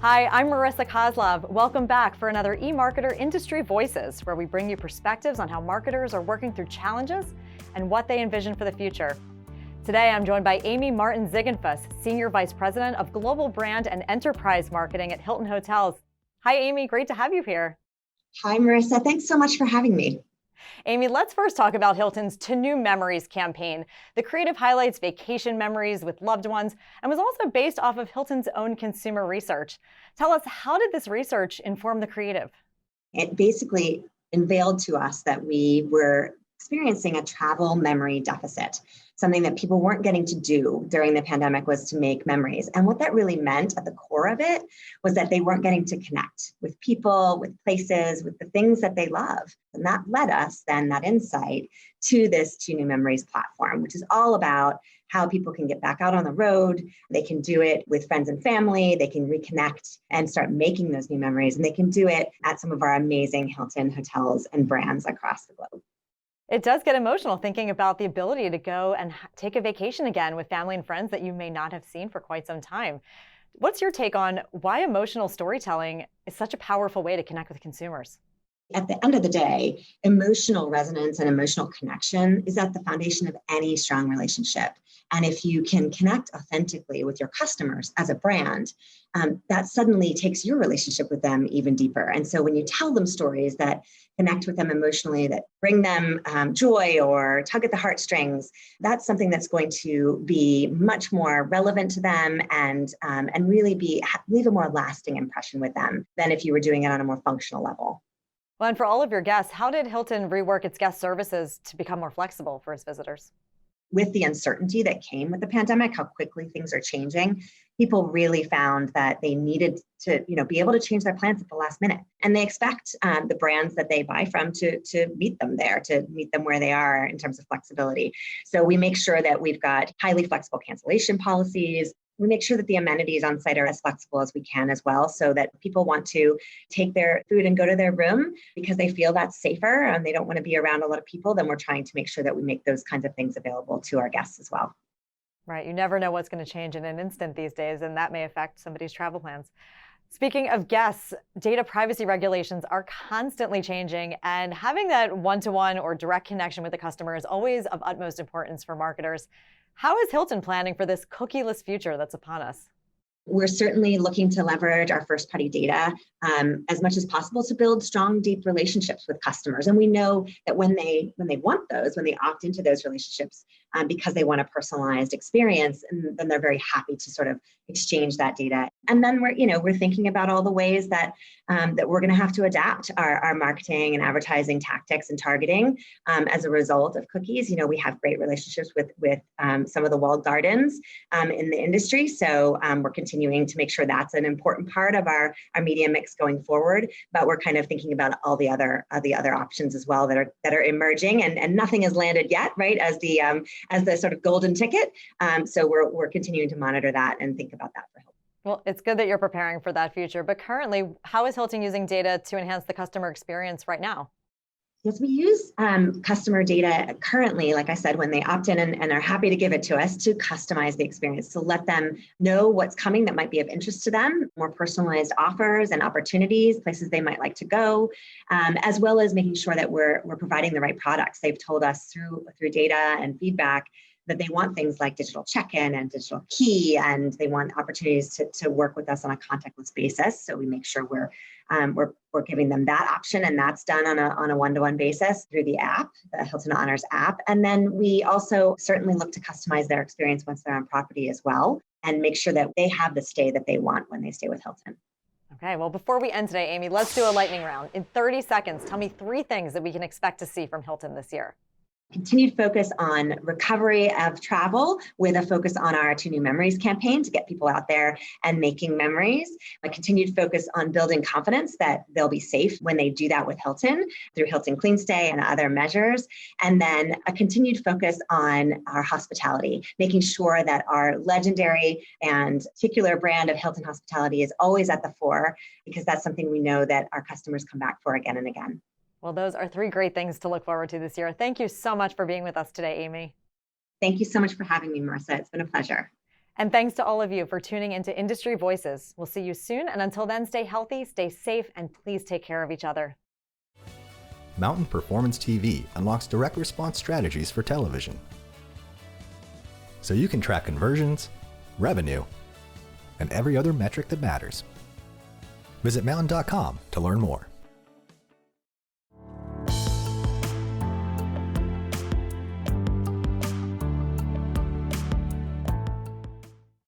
Hi, I'm Marissa Kozlov. Welcome back for another eMarketer Industry Voices, where we bring you perspectives on how marketers are working through challenges and what they envision for the future. Today, I'm joined by Amy Martin-Ziegenfuss, Senior Vice President of Global Brand and Enterprise Marketing at Hilton Hotels. Hi, Amy. Great to have you here. Hi, Marissa. Thanks so much for having me. Amy, let's first talk about Hilton's To New Memories campaign. The creative highlights vacation memories with loved ones and was also based off of Hilton's own consumer research. Tell us, how did this research inform the creative? It basically unveiled to us that we were experiencing a travel memory deficit. Something that people weren't getting to do during the pandemic was to make memories. And what that really meant at the core of it was that they weren't getting to connect with people, with places, with the things that they love. And that led us then, that insight, to this To New Memories platform, which is all about how people can get back out on the road. They can do it with friends and family. They can reconnect and start making those new memories. And they can do it at some of our amazing Hilton hotels and brands across the globe. It does get emotional thinking about the ability to go and take a vacation again with family and friends that you may not have seen for quite some time. What's your take on why emotional storytelling is such a powerful way to connect with consumers? At the end of the day, emotional resonance and emotional connection is at the foundation of any strong relationship. And if you can connect authentically with your customers as a brand, that suddenly takes your relationship with them even deeper. And so when you tell them stories that connect with them emotionally, that bring them joy or tug at the heartstrings, that's something that's going to be much more relevant to them and really leave a more lasting impression with them than if you were doing it on a more functional level. Well, and for all of your guests, how did Hilton rework its guest services to become more flexible for its visitors? With the uncertainty that came with the pandemic, how quickly things are changing, people really found that they needed to, be able to change their plans at the last minute. And they expect the brands that they buy from to meet them there, to meet them where they are in terms of flexibility. So we make sure that we've got highly flexible cancellation policies. We make sure that the amenities on site are as flexible as we can as well, so that people want to take their food and go to their room because they feel that's safer and they don't want to be around a lot of people. Then we're trying to make sure that we make those kinds of things available to our guests as well. Right. You never know what's going to change in an instant these days, and that may affect somebody's travel plans. Speaking of guests, data privacy regulations are constantly changing, and having that one-to-one or direct connection with the customer is always of utmost importance for marketers. How is Hilton planning for this cookieless future that's upon us? We're certainly looking to leverage our first-party data as much as possible to build strong, deep relationships with customers. And we know that when they want those, when they opt into those relationships because they want a personalized experience, and then they're very happy to sort of exchange that data. And then we're thinking about all the ways that we're going to have to adapt our marketing and advertising tactics and targeting as a result of cookies. We have great relationships with some of the walled gardens in the industry, so we're continuing to make sure that's an important part of our media mix going forward. But we're kind of thinking about all the other options as well that are emerging, and nothing has landed yet, right? As the sort of golden ticket. So we're continuing to monitor that and think about that for Hilton. Well, it's good that you're preparing for that future, but currently, how is Hilton using data to enhance the customer experience right now? Yes, we use customer data currently, like I said, when they opt in and are happy to give it to us, to customize the experience, to let them know what's coming that might be of interest to them, more personalized offers and opportunities, places they might like to go, as well as making sure that we're providing the right products. They've told us through data and feedback that they want things like digital check-in and digital key, and they want opportunities to work with us on a contactless basis. So we make sure we're giving them that option, and that's done on a one-to-one basis through the app, the Hilton Honors app. And then we also certainly look to customize their experience once they're on property as well, and make sure that they have the stay that they want when they stay with Hilton. Okay, well, before we end today, Amy, let's do a lightning round. In 30 seconds, tell me 3 things that we can expect to see from Hilton this year. Continued focus on recovery of travel with a focus on our To New Memories campaign to get people out there and making memories. A continued focus on building confidence that they'll be safe when they do that with Hilton through Hilton Clean Stay and other measures. And then a continued focus on our hospitality, making sure that our legendary and particular brand of Hilton hospitality is always at the fore, because that's something we know that our customers come back for again and again. Well, those are 3 great things to look forward to this year. Thank you so much for being with us today, Amy. Thank you so much for having me, Marissa. It's been a pleasure. And thanks to all of you for tuning into Industry Voices. We'll see you soon. And until then, stay healthy, stay safe, and please take care of each other. Mountain Performance TV unlocks direct response strategies for television, so you can track conversions, revenue, and every other metric that matters. Visit mountain.com to learn more.